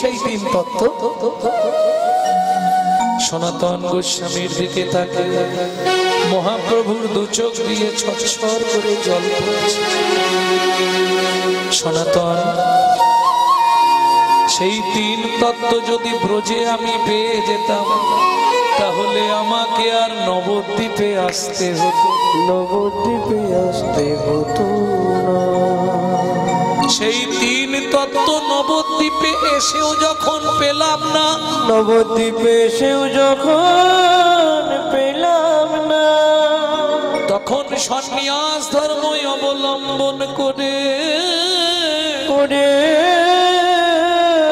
সেই তিন তত্ত্ব। সনাতন গোস্বামীর দিকে তাকে মহাপ্রভুর দু চোখ দিয়ে ছটছট করে জল পড়ছে। সনাতন, সেই তিন তত্ত্ব যদি ব্রজে আমি পেয়ে যেতাম তাহলে আমাকে আর নবদ্বীপে আসতে হতো, নবদ্বীপে আসতে হতো না। সেই তিন তত্ত্ব নবদ্বীপে এসেও যখন পেলাম না, নবদ্বীপে এসেও যখন পেলাম না, তখন সন্ন্যাস ধর্ম অবলম্বন করে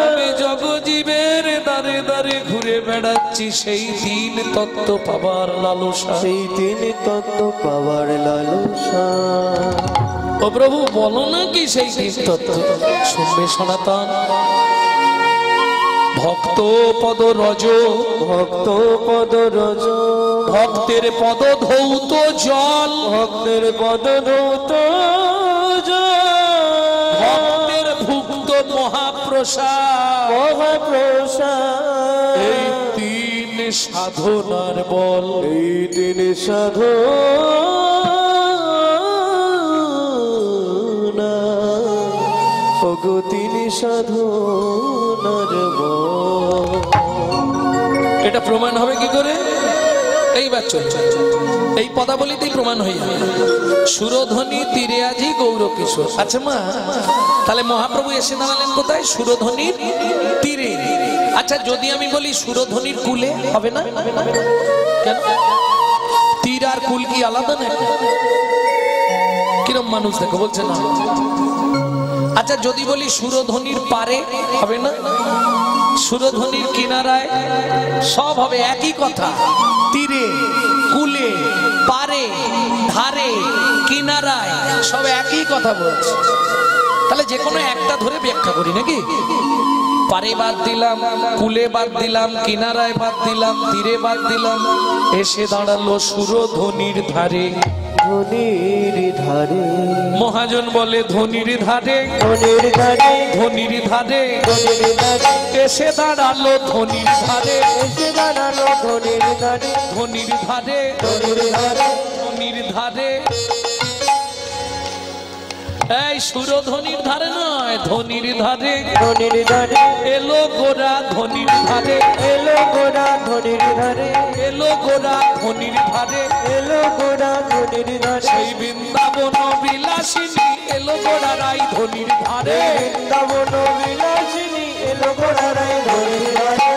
আমি জগজীবের দ্বারে দ্বারে ঘুরে বেড়াচ্ছি সেই তিন তত্ত্ব পাবার লালসা, সেই তিন তত্ত্ব পাওয়ার লালসা। ও প্রভু বলো না কি সেই তিন তত্ত্ব? শুনবে সনাতন। ভক্ত পদ রজ, ভক্ত পদ রজ, ভক্তের পদ ধৌত জল, ভক্তের পদ ধৌত জল, ভক্তের ভুক্ত মহাপ্রসাদ, মহাপ্রসাদ। এই তিন সাধনার বল, এই তিন সাধনা, ওগো তিন সাধনার বল। এটা প্রমাণ হবে কি করে? এইবার চলছে, এই পদাবলিতেই প্রমাণ হয়ে যাবে। সুরধ্বনি তীরে আজি গৌর কিশোর। আচ্ছা মা, তাহলে মহাপ্রভু এসে দাঁড়ালেন কোথায়? সুরধ্বনির তীরে। আচ্ছা যদি আমি বলি সুরধ্বনির কুলে, হবে না? কেন? তীর আর কুল কি আলাদা না? কিরম মানুষ দেখো, বলছে না। আচ্ছা যদি বলি সুরধ্বনির পারে, হবে না? সুরধ্বনির কিনারায়, সব হবে একই কথা। তীরে, কুলে, পারে, ধারে, কিনারায়, সব একই কথা বলছে। তাহলে যে কোনো একটা ধরে ব্যাখ্যা করি নাকি? পারে বাদ দিলাম, কুলে বাদ দিলাম, কিনারায় বাদ দিলাম, তীরে বাদ দিলাম, এসে দাঁড়ালো সুরধ্বনির ধারে। ধনির ধারে, মহাজন বলে ধনির ধারে, ধনির ধারে, ধনির ধারে, ধনির ধারে, এসে দাঁড়ালো ধনির ধারে, এসে দাঁড়ালো ধনির ধারে, ধনির ধারে, ধনির ধারে, ধনির ধারে। এই সুরধ্বনির ধারে নয়, ধনির ধারে, ধনির ধারে, এলো গোরা ধনির ধারে, এলো গোরা ধনির ধারে, এলো গোরা ধনির ধারে, এলো গোরা ধনির ধারে, সেই বৃন্দাবন বিলাসিনী এলো গোরা রাই ধনির ধারে। বৃন্দাবন বিলাসিনী এলো গোরা রাই ধনির ধারে।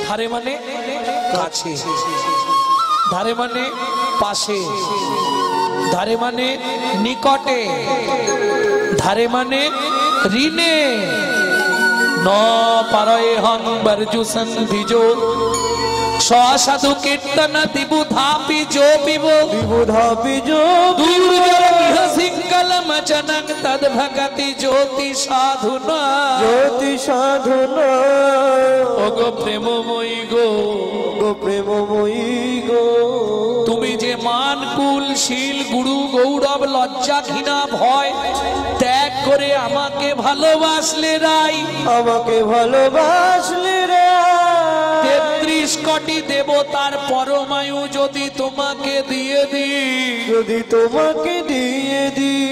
ধারে মানে কাছে, ধারে মানে পাশে, ধারে মানে নিকটে, ধারে মানে ঋণে। ন পারয়ে হং বর্জু সন্ধিজো সাধু কীর্তন দিবুধাপি জো বিবো বিবুধাপি জো দুর্জর সিংকল মচনং তদ ভগতি জ্যোতি সাধুনা, জ্যোতি সাধনা। ওগো প্রেমময়ী গো, গো প্রেমময়ী গো, তুমি যে মান কুল শীল গুরু গৌরব লজ্জা ঘৃণা ভয় ত্যাগ করে আমাকে ভালোবাসলে রাই, আমাকে ভালোবাসলে রে। 33 কোটি দেবতার পরমায়ু যদি তোমাকে দিয়ে দিই, যদি তোমাকে দিয়ে দিই,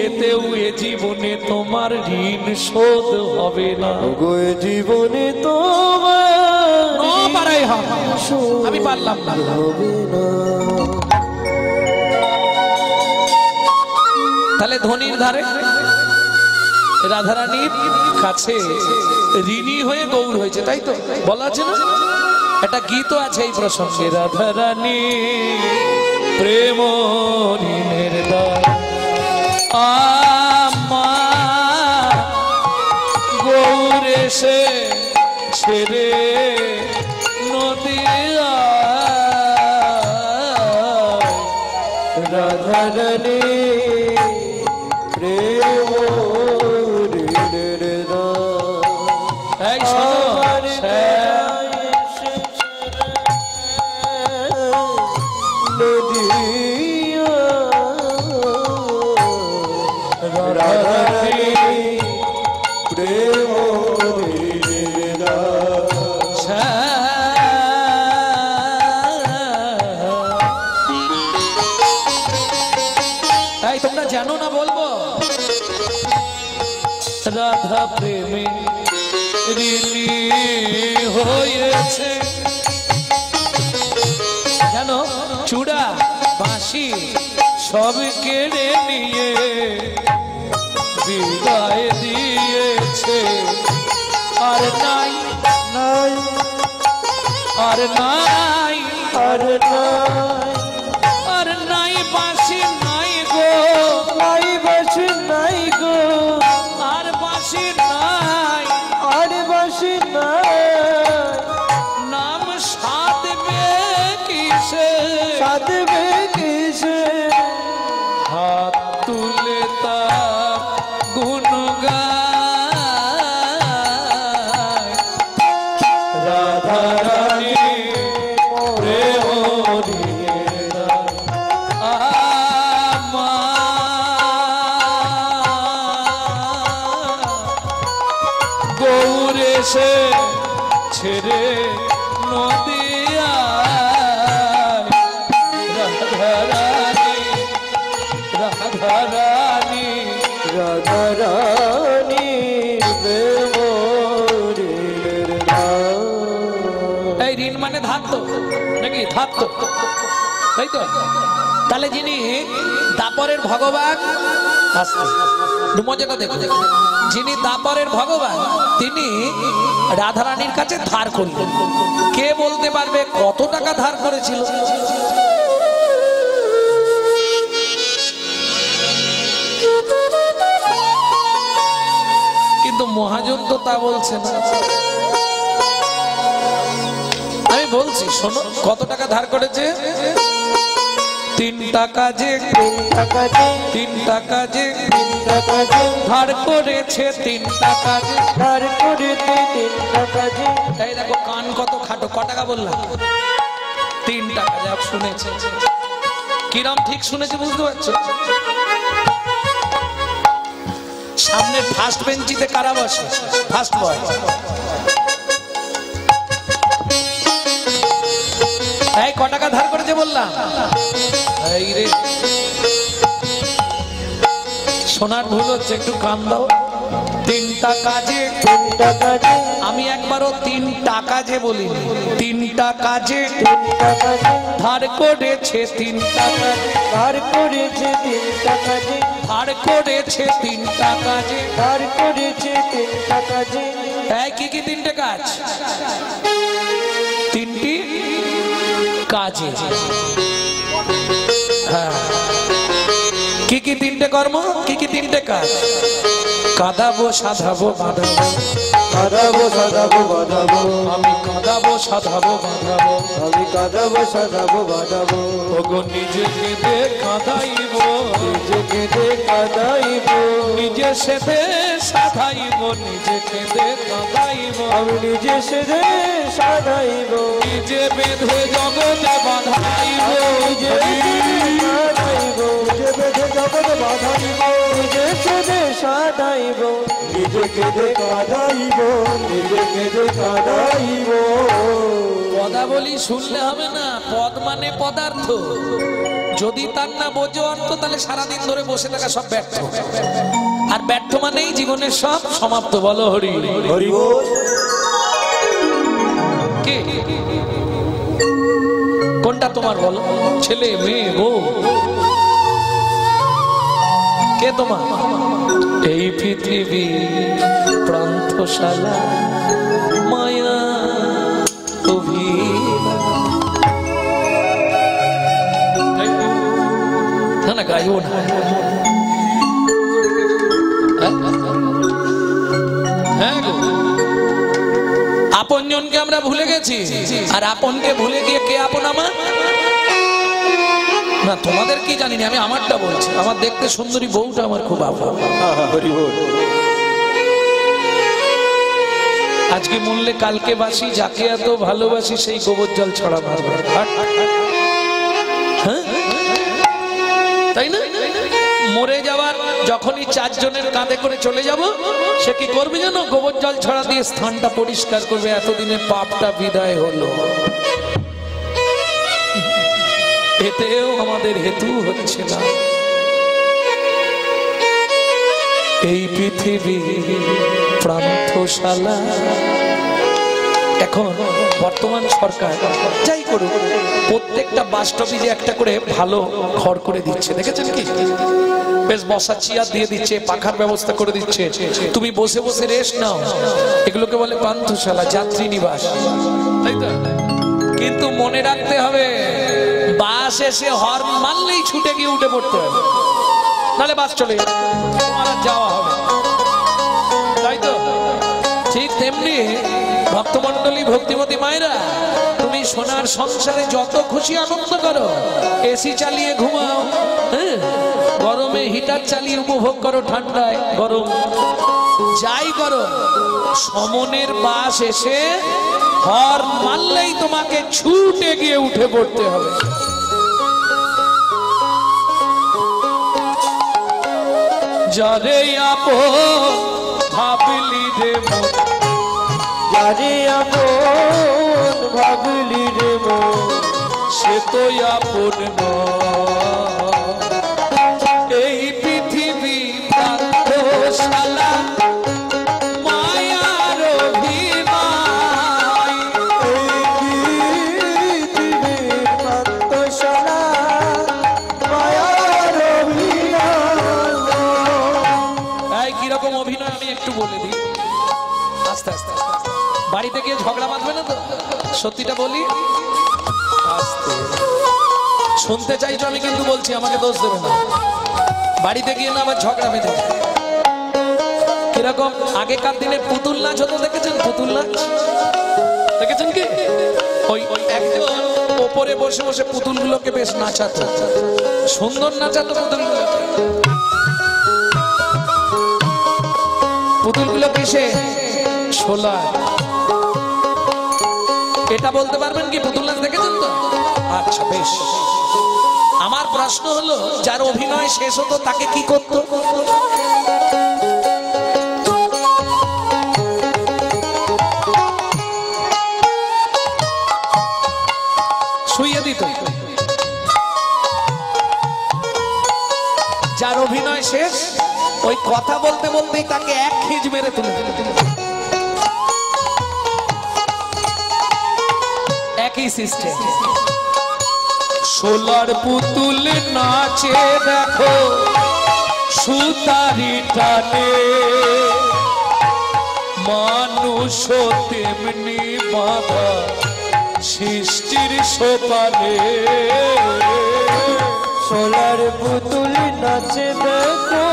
এতেও এ জীবনে তোমার ঋণ শোধ হবে না। গো এ জীবনে তোমার আমি পারলাম না। হবে না। তাহলে ধনির ধারে, রাধারানীর কাছে ঋণী হয়ে গৌর হয়েছে, তাই তো বলা আছে না? একটা গীত আছে এই প্রসঙ্গে, রাধারানী প্রেম ঋণের দ্বার আমার গৌর এসে ছেড়ে নদিয়া, রাধারানী প্রেম ঋণের দ্বার। এই শোনো, নদিয়া, রাধারানী প্রেম রাধা প্রেমে ঋণী হয়েছে। জানো চূড়া বাঁশি সব কেড়ে নিয়ে বিদায় দিয়েছে। আর নাই নাই আর নাই আর নাই আর নাই বাঁশি নাই গো, নাই বাসি নাই গো, আর বাঁশি নাই, আর বাসি নাই, নাম সাধবে কিসে, সাধবে কিসে, হাত তুলে তার গুণ গায়। রাধা রানী প্রেম নিয়ে গৌরে সে ছেড়ে নদিয়ায়। রাধা রানী রাধা রানী রাধা রানী প্রেমের নাম। এই ঋণ মানে ধার তো নাকি, ধার তো, তাই তো। তাহলে যিনি দাপরের ভগবান, মজাটা দেখো, যিনি দাপরের ভগবান তিনি রাধারানীর কাছে ধার করলেন। কে বলতে পারবে কত টাকা ধার করেছিল? কিন্তু মহাজন তো তা বলছে না। আমি বলছি শোনো, কত টাকা ধার করেছে? 3 টাকা যে, 3 টাকা যে, 3 টাকা যে 3 টাকা যে, ধার করেছে, 3 টাকা যে। ধার করেছে 3 টাকা যে। তাই দেখো কান কত খাটো, ক টাকা বললাম? 3 টাকা। যাক শুনেছে, কিরম ঠিক শুনেছে বুঝতে পারছো? সামনে ফার্স্ট বেঞ্চিতে কারা বসে? First boy. এই ক টাকা ধার করেছে বললাম? এই রে সোনার ভুল হচ্ছে, একটু কান দাও। 3 টাকা যে, 3 টাকা যে, আমি একবারও 3 টাকা যে বলিনি, 3 টাকা যে 3 টাকা যে, ধার করেছে, 3 টাকা যে ধার করেছে 3 টাকা যে, ধার করেছে, 3 টাকা যে। ধার করেছে 3 টাকা যে। এই কি কি 3টে কাজ? 3টি কাজে, হ্যাঁ। কি কি 3টে কর্ম, কি কি 3টে কাজ? কাঁদাবো সাধাবো বাঁধাবো, কাঁদাবো সাধাবো বাঁধাবো, আমি কাঁদাবো সাধাবো বাঁধাবো, আমি কাঁদাবো সাধাবো বাঁধাবো, ওগো নিজে কেঁদে কাঁদাইব, নিজে কেঁদে কাঁদাইব, নিজে সেদে সাধাইব, নিজে কেঁদে কাঁদাইব, আমি নিজে সেদে সাধাইব, নিজে বেঁধে জগতে বাঁধাইব, নিজে সাধাইব, নিজে বেঁধে জগৎ বাঁধাইব, নিজে সেদে সাধাইব, নিজে কেঁদে কাঁদাইব, নিজে কেঁদে কাঁদাইব। পদাবলী শুনলে হবে না, পদ মানে পদার্থ। যদি তার না বোঝো অর্থ, তাহলে সারাদিন ধরে বসে থাকা সব ব্যর্থ। আর ব্যর্থ মানেই জীবনের সব সমাপ্ত। বলো হরি হরি বল। কে কোনটা তোমার বলো? ছেলে, মেয়ে, বউ, কে তোমার? এই পৃথিবী প্রান্তশালা মায়া না না গাইও না। হ্যাঁ গো, আপনজনকে আমরা ভুলে গেছি। আর আপনকে ভুলে গিয়ে কে আপন আমার? না তোমাদের কি জানিনি, আমি আমারটা বলছি। আমার দেখতে সুন্দরী বউটা আমার খুব আপন। হরি বল। আজকে মরলে কালকে বাসি, যাকে এত ভালোবাসি সেই গোবর জল ছড়া মারবে। হ্যাঁ তাই না? মরে যাওয়ার যখনই 4 জনের কাঁধে করে চলে যাব, সে কি করবে জানো? গোবর জল ছড়া দিয়ে স্থানটা পরিষ্কার করবে, এতদিনের পাপটা বিদায় হলো। এতেও আমাদের হেতু হচ্ছে না। এই পৃথিবী প্রান্তশালা। এখন বর্তমান সরকার যাই করুক, প্রত্যেকটা বাস স্টপেজে একটা করে ভালো ঘর করে দিচ্ছে, দেখেছেন কি? বেশ বসার চেয়ার দিয়ে দিচ্ছে, পাখার ব্যবস্থা করে দিচ্ছে, তুমি বসে বসে রেস্ট নাও। এগুলোকে বলে পান্থশালা, যাত্রী নিবাস, তাই তো? কিন্তু মনে রাখতে হবে, বাস এসে হর্ন মারলেই ছুটে গিয়ে উঠে পড়তে হবে, নাহলে বাস চলে যাবে, তোমার আর যাওয়া হবে, তাই তো? ঠিক তেমনি ভক্তমন্ডলী, ভক্তিমতী মায়েরা, তুমি সোনার সংসারে যত খুশি আনন্দ করো, এসি চালিয়ে ঘুমাও, হ্যাঁ, গরমে হিটার চালিয়ে উপভোগ করো, ঠান্ডায় গরম, যাই করো, সমনের বাস এসে হর্ন মারলেই তোমাকে ছুটে গিয়ে উঠে পড়তে হবে। যারে আপন ভাবলি রে মন, যারে আপন ভাবলি রে মন, সে তো আপন নয়। এই পৃথিবী প্রান্তশালা, মায়ার অভিনয়। এই পৃথিবীর প্রান্তশালা, মায়ার অভিনয়। এই কিরকম অভিনয় আমি একটু বলে দিই, আস্তে আস্তে আস্তে আস্তে। বাড়িতে গিয়ে ঝগড়া বাঁধবে না তো, সত্যিটা বলি, আস্তে। শুনতে চাইছো আমি কিন্তু বলছি, আমাকে দোষ দেবে না, বাড়িতে গিয়ে না আবার ঝগড়া বেঁধে। কিরকম আগেকার দিনে পুতুল নাচ হতো, দেখেছেন? পুতুল নাচ দেখেছেন কি? ওই একজন ওপরে বসে বসে পুতুলগুলোকে বেশ নাচাতো, সুন্দর নাচাতো পুতুলগুলো। পুতুলগুলো কিসে? শোলা। এটা বলতে পারবেন কি পুতুল নাচ দেখেছেন তো? আচ্ছা বেশ। আমার প্রশ্ন হলো, যার অভিনয় শেষ হতো তাকে কি করত? শুইয়ে দিত। যার অভিনয় শেষ, ওই কথা বলতে বলতেই তাকে এক খিঁচ মেরে তুলে দিল। একই সিস্টেম। সোলার পুতুল নাচে দেখো সুতারি টানে, মানুষ তেমনি বাঁধা সৃষ্টির সোপানে। সোলার পুতুল নাচে দেখো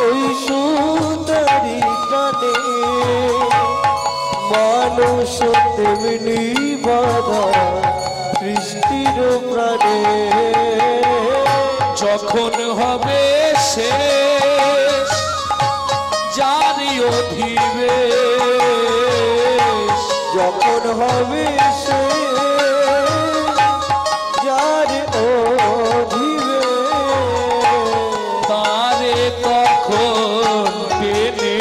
ওই সুন্দরী গানে, মানুষ তেমনি বাধা সৃষ্টির প্রাণে। যখন হবে শেষ জারি অধিবেশ, যখন হবে সে যার অধিবেশ, তারে তখন পেনে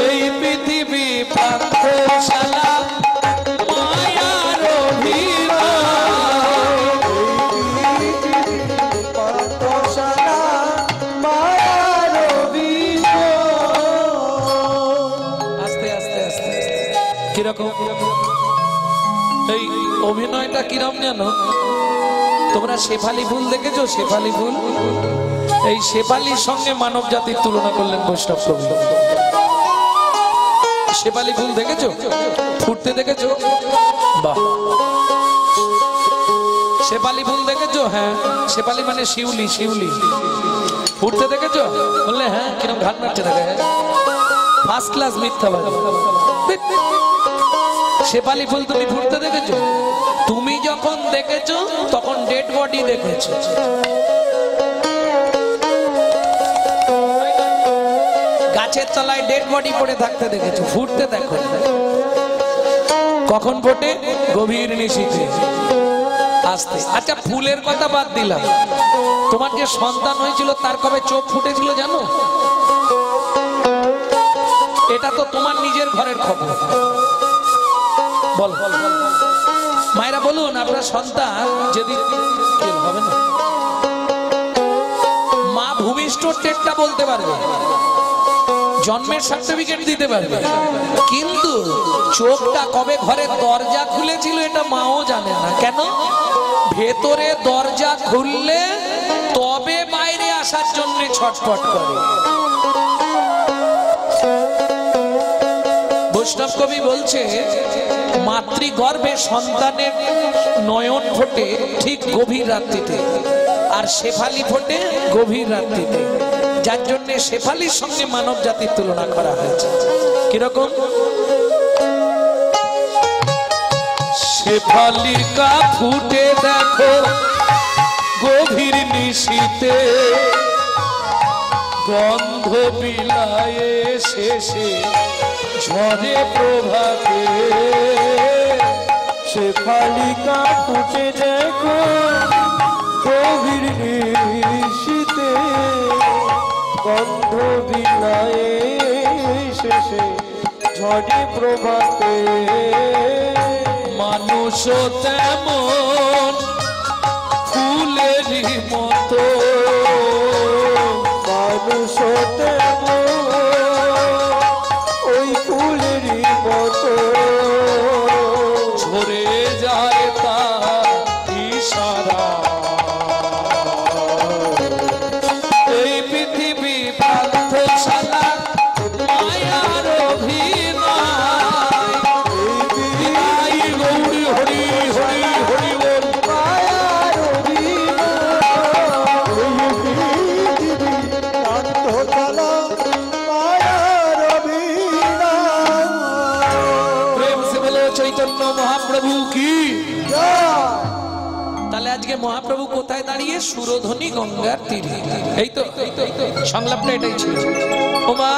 এই পৃথিবী প্রান্তশালা, মায়ার অভিনয়। পান্তশালা, মায়ার অভিনয়। আস্তে আস্তে আস্তে আস্তে। কিরকম এই অভিনয়টা কিরকম জানো? তোমরা শেফালি ফুল দেখেছো? শেফালি ফুল, এই শেফালির সঙ্গে মানব জাতির তুলনা করলেন বৈষ্ণব কবি। শেফালি ফুল দেখেছো? ফুটতে দেখেছো? বাহ। শেফালি ফুল দেখেছো? হ্যাঁ, শেফালি মানে শিউলি, শিউলি। ফুটতে দেখেছো? বললে হ্যাঁ, কিরকম ঘাট নাড়ছে দেখে, ফার্স্ট ক্লাস মিথ্যাবাদী। শেফালি ফুল তুমি ফুটতে দেখেছো? তুমি যখন দেখেছো তখন ডেড বডি দেখেছো। গাছের তলায় ডেড বডি পড়ে থাকতে দেখেছো, ফুটতে দেখো। কখন ফোটে? গভীর নিশীথে, আস্তে। আচ্ছা ফুলের কথা বাদ দিলাম, তোমার যে সন্তান হয়েছিল তার কবে চোখ ফুটেছিল জানো? এটা তো তোমার নিজের ঘরের খবর। বল মায়েরা বলুন, আপনার সন্তান যেদিন হবে না রেজিস্টারটা বলতে পারবে, জন্মের সার্টিফিকেট দিতে পারবে, কিন্তু চোখটা কবে ঘরের দরজা খুলেছিল এটা মাও জানে না। কেন? ভেতরে দরজা খুললে তবে বাইরে আসার জন্য ছটফট করে। বৈষ্ণব কবি বলছে, মাতৃগর্ভে সন্তানের নয়ন ফোটে ঠিক গভীর রাত্রিতে, আর শেফালি ফোটে গভীর রাত্রিতে, যার জন্য শেফালির সঙ্গে মানব জাতির তুলনা করা হয়েছে। কিরকম? শেফালিকা ফুটে দেখো গভীর নিশীতে, গন্ধ বিলায়ে শেষে ঝরে প্রভাতে। শেফালিকা ফুটে দেখো গভীর নিশীতে, গন্ধ বিলায়ে শেষে ঝরে প্রভাতে। মানুষ তেমন ফুলেরই মতো, মানুষ তেমন ওই ফুলেরই মতো, ঝরে যায় তার ইশারা। এই পৃথিবী পান্থশালা মায়ার অভিনয়। গৌরী হরি হরি হরি বল। মায়ার পান্থশালা মায়ার অভিনয়। প্রেম সে বলো চৈতন্য মহাপ্রভু কি। জয়। তাহলে আজকে মহাপ্রভু কোথায় দাঁড়িয়ে? সুরধ্বনি গঙ্গার তীরে। এই তো সংলাপটা এটাই ছিল। ওমা,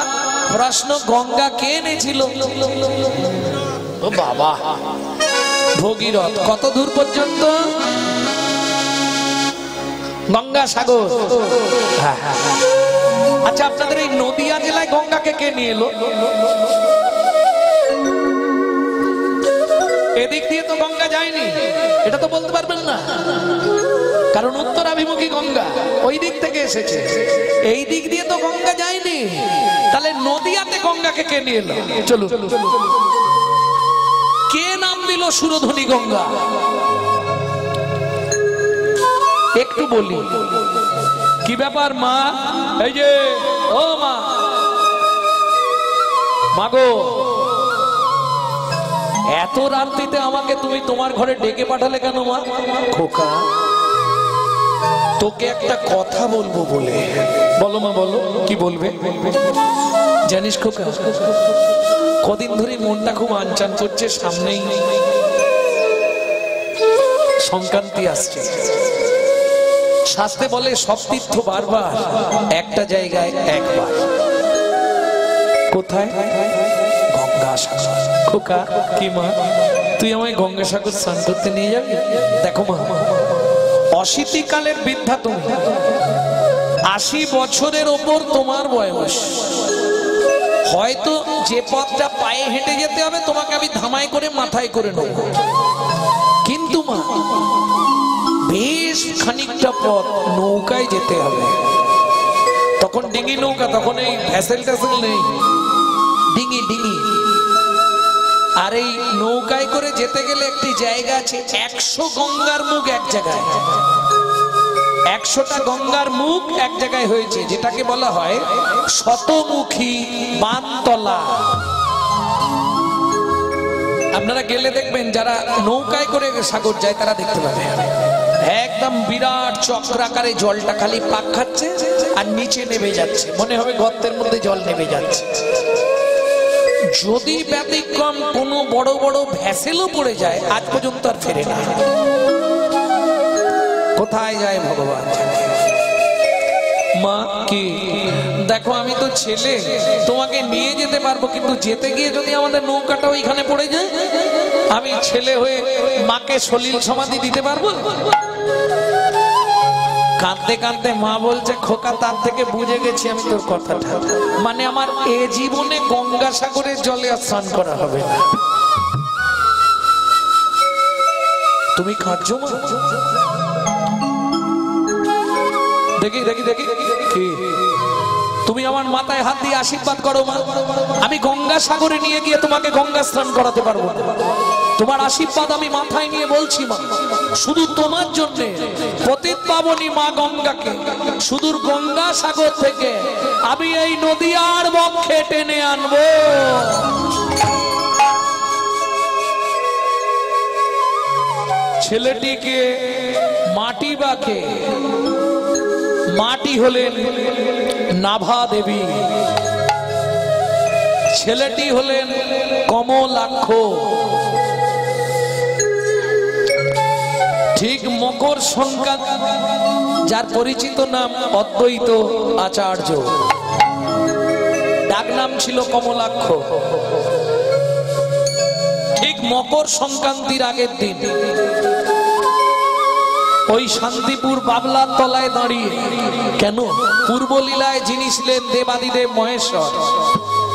প্রশ্ন গঙ্গা কে এনেছিল? ও বাবা, ভগীরথ। কত দূর পর্যন্ত? গঙ্গা সাগর। আচ্ছা, আপনাদের এই নদিয়া জেলায় গঙ্গাকে কে নিয়ে এলো? এদিক দিয়ে তো গঙ্গা যায়নি, এটা তো বলতে পারবেন না, কারণ উত্তরাভিমুখী গঙ্গা ওই দিক থেকে এসেছে। এই দিক দিয়ে তো গঙ্গা যায়নি, তাহলে নদিয়াতে গঙ্গাকে কে নিয়ে এলো? চলুন, কে নাম দিল সুরধ্বনি গঙ্গা? একটু বলি কি ব্যাপার মা? এই যে ও মা, মাগো, এত রাত্রিতে আমাকে তুমি তোমার ঘরে ডেকে পাঠালে কেন মা? খোকা, তোকে একটা কথা বলবো বলে। বলো মা, বলো, কি বলবে? জানিস খোকা, কদিন ধরে মনটা খুব আনচান করছে, সামনেই সংক্রান্তি আসছে। শাস্ত্রে বলে সব তীর্থ বারবার, একটা জায়গায় একবার। কোথায়? গঙ্গাসাগর। খোকা, কি মা, তুই আমায় গঙ্গাসাগর স্নান করতে নিয়ে যাবি? দেখো মা, অশীতিকালের বৃদ্ধা তুমি, 80 বছরের ওপর তোমার বয়স। হয়তো যে পথটা পায়ে হেঁটে যেতে হবে তোমাকে আমি ধামাই করে মাথায় করে নেব, কিন্তু মা বেশ খানিকটা পথ নৌকায় যেতে হবে। তখন ডিঙি নৌকা, তখন এই ভ্যাসেল ট্যাসেল নেই, ডিঙি ডিঙি। আর এই নৌকায় করে যেতে গেলে একটি জায়গা আছে, 100 গঙ্গার মুখ এক জায়গায়, 100টা গঙ্গার মুখ এক জায়গায় হয়েছে, যেটাকে বলা হয় শতমুখী বানতলা। আপনারা গেলে দেখবেন, যারা নৌকায় করে সাগর যায় তারা দেখতে পাবে একদম বিরাট চক্রাকারে জলটা খালি পাক খাচ্ছে আর নিচে নেমে যাচ্ছে, মনে হবে গর্তের মধ্যে জল নেমে যাচ্ছে। যদি ব্যতিক্রম কোনো বড় বড় ভ্যাসেলও পড়ে যায়, আজ পর্যন্ত আর ফেরে না। কোথায় যায় ভগবান জানে। মা কি দেখো, আমি তো ছেলে, তোমাকে নিয়ে যেতে পারবো, কিন্তু যেতে গিয়ে যদি আমাদের নৌকাটা ওইখানে পড়ে যায়, আমি ছেলে হয়ে মাকে সলিল সমাধি দিতে পারবো? কাঁদতে কাঁদতে মা বলছে, খোকা, তার থেকে বুঝে গেছি আমি তোর কথাটা, মানে আমার এ জীবনে গঙ্গাসাগরের জলে আর স্নান করা হবে না। তুমি কাঁদছো মা? দেখি দেখি দেখি কি তুমি আমার মাথায় হাত দিয়ে আশীর্বাদ করো মা। আমি গঙ্গা সাগরে নিয়ে গিয়ে তোমাকে গঙ্গা স্নান করাতে পারবো না। তোমার আশীর্বাদ আমি মাথায় নিয়ে বলছি মা, শুধু তোমার জন্য পতিত পাবনী মা গঙ্গাকে সুদূর গঙ্গা সাগর থেকে আমি এই নদিয়ার বক্ষে টেনে আনবো। ছেলেটিকে মাটি বাকে, মাটি হলেন নাভা দেবী, ছেলেটি হলেন কমলাক্ষ। ঠিক মকর সংক্রান্তি, যার পরিচিত নাম অদ্বৈত আচার্য, ডাক নাম ছিল কমলাক্ষ। ঠিক মকর সংক্রান্তির আগের দিন ওই শান্তিপুর বাবলার তলায় দাঁড়িয়ে, কেন পূর্বলীলায় যিনি ছিলেন দেবাদিদেব মহেশ্বর,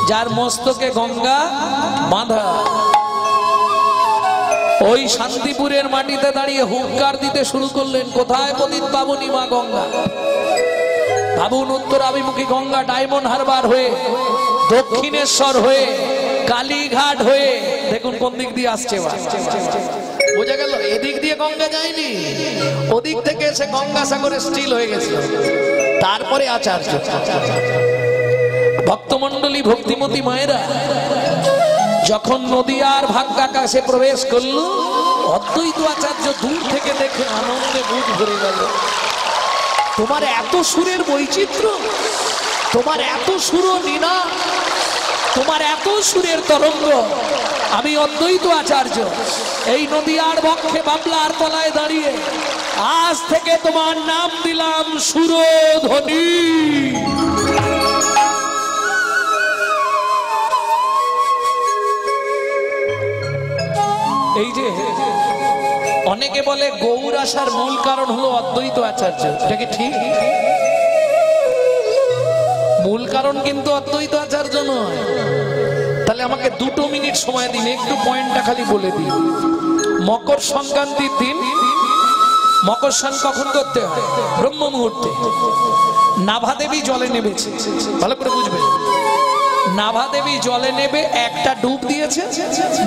যার মস্তকে গঙ্গা বাঁধা, ওই শান্তিপুরের মাটিতে দাঁড়িয়ে হুঙ্কার দিতে শুরু করলেন, কোথায় পতিত পাবনী মা গঙ্গা? ভাবুন, উত্তরাভিমুখী গঙ্গা ডায়মন্ড হারবার হয়ে, দক্ষিণেশ্বর হয়ে, কালীঘাট হয়ে, দেখুন কোন দিক দিয়ে আসছে। বোঝা গেল এদিক দিয়ে গঙ্গা যায়নি, ওদিক থেকে এসে গঙ্গা সাগরে স্টিল হয়ে গেছে। তারপরে আচার্য, ভক্তমন্ডলী, ভক্তিমতী মায়েরা যখন নদিয়ার ভাগ্যাকাশে প্রবেশ করল, অদ্বৈত আচার্য দূর থেকে দেখে আনন্দে বুক ভরে গেল। তোমার এত সুরের বৈচিত্র্য, তোমার এত সুর নীনা, তোমার এত সুরের তরঙ্গ। আমি অদ্বৈত আচার্য এই নদিয়ার বক্ষে বাবলার তলায় দাঁড়িয়ে আজ থেকে তোমার নাম দিলাম সুরধ্বনি। এই যে অনেকে বলে গৌর আসার মূল কারণ হলো অদ্বৈত আচার্য, এটা কি ঠিক? মূল কারণ কিন্তু অদ্বৈত আচার্য নয়। তাহলে আমাকে 2 মিনিট সময় দিন, একটু পয়েন্টটা খালি বলে দিন। মকর সংক্রান্তির দিন, মকর স্নান কখন করতে হয়? ব্রহ্ম মুহূর্তে। নাভা দেবী জলে নেমেছে, ভালো করে বুঝবেন। নাভা দেবী জলে নেবে, একটা ডুব দিয়েছে,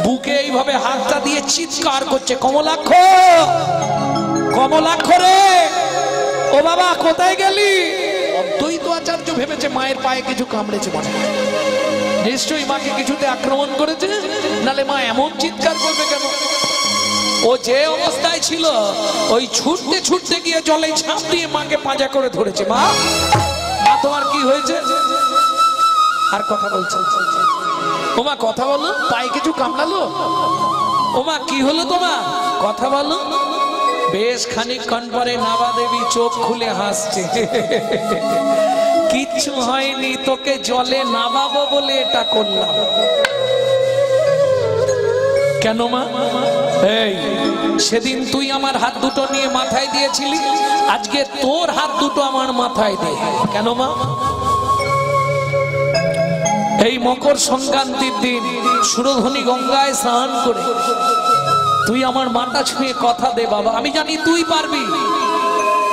বুকে এইভাবে হাতটা দিয়ে চিৎকার করছে, কমলাক্ষ, কমলাক্ষ রে, ও বাবা কোথায় গেলি? অদ্বৈত আচার্য ভেবেছে মায়ের পায়ে কিছু কামড়েছে, মনে হয় নিশ্চয়ই মাকে কিছুতে আক্রমণ করেছে, নালে মা এমন চিৎকার করবে কেন? ও যে অবস্থায় ছিল, ওই ছুটতে ছুটতে গিয়ে জলে ঝাঁপ দিয়ে মাকে পাঁজা করে ধরেছে। মা, মা তোমার কি হয়েছে? আর কথা বলছে, ও মা কথা বলো, পায়ে কিছু কামড়ালো? ও মা কি হলো তোমার? কথা বলো। বেশ খানিকক্ষণ পরে নাভা দেবী চোখ খুলে হাসছে, কিচ্ছু হয়নি, তোকে জলে নামাবো বলে এটা করলাম। কেন মা? এই সেদিন তুই আমার হাত দুটো নিয়ে মাথায় দিয়েছিলি, আজকে তোর হাত দুটো আমার মাথায় দে। কেন মা? এই মকর সংক্রান্তির দিন সুরধ্বনি গঙ্গায় স্নান করে তুই আমার মাথা ছুঁয়ে কথা দে বাবা। আমি জানি তুই পারবি।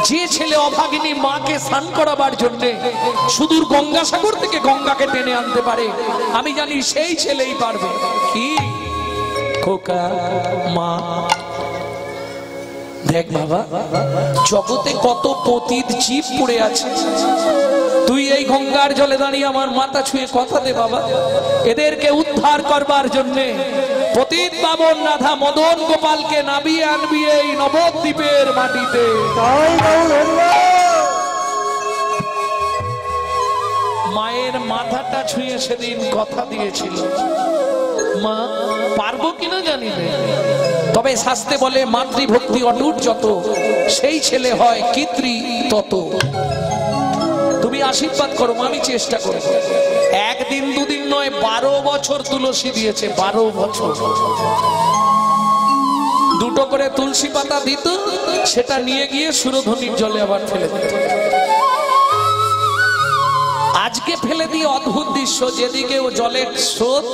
যে ছেলে অভাগিনী মাকে স্নান করাবার জন্য সুদূর গঙ্গাসাগর থেকে গঙ্গাকে টেনে আনতে পারে, আমি জানি সেই ছেলেই পারবে। কি খোকা মা, দেখ বাবা, জগতে কত পতিত জীব পড়ে আছে, তুই এই গঙ্গার জলে দাঁড়িয়ে আমার মাথা ছুঁয়ে কথা দে বাবা। এদেরকে উদ্ধার করবার জন্য পতিত পাবন রাধা মদন গোপালকে নামিয়ে আনবি এই নবদ্বীপের মাটিতে। মায়ের মাথাটা ছুঁয়ে সেদিন কথা দিয়েছিল, মা পারবো কিনা জানি না, তবে শাস্ত্রে বলে মাতৃভক্তি অটুট যত, সেই ছেলে হয় কৃত্রি তত। তুমি আশীর্বাদ করো, আমি চেষ্টা করবো। একদিন দুদিন নয়, 12 বছর তুলসী দিয়েছে, 12 বছর। দুটো করে তুলসী পাতা দিত, সেটা নিয়ে গিয়ে সুরধ্বনির জলে আবার ফেলে দিত। আজকে ফেলে দিয়ে অদ্ভুত দৃশ্য, যেদিকে ও জলের স্রোত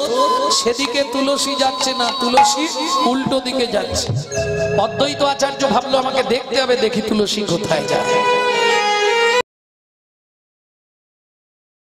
সেদিকে তুলসী যাচ্ছে না, তুলসী উল্টো দিকে যাচ্ছে। অদ্বৈত আচার্য ভাবলো আমাকে দেখতে হবে, দেখি তুলসী কোথায় যায়।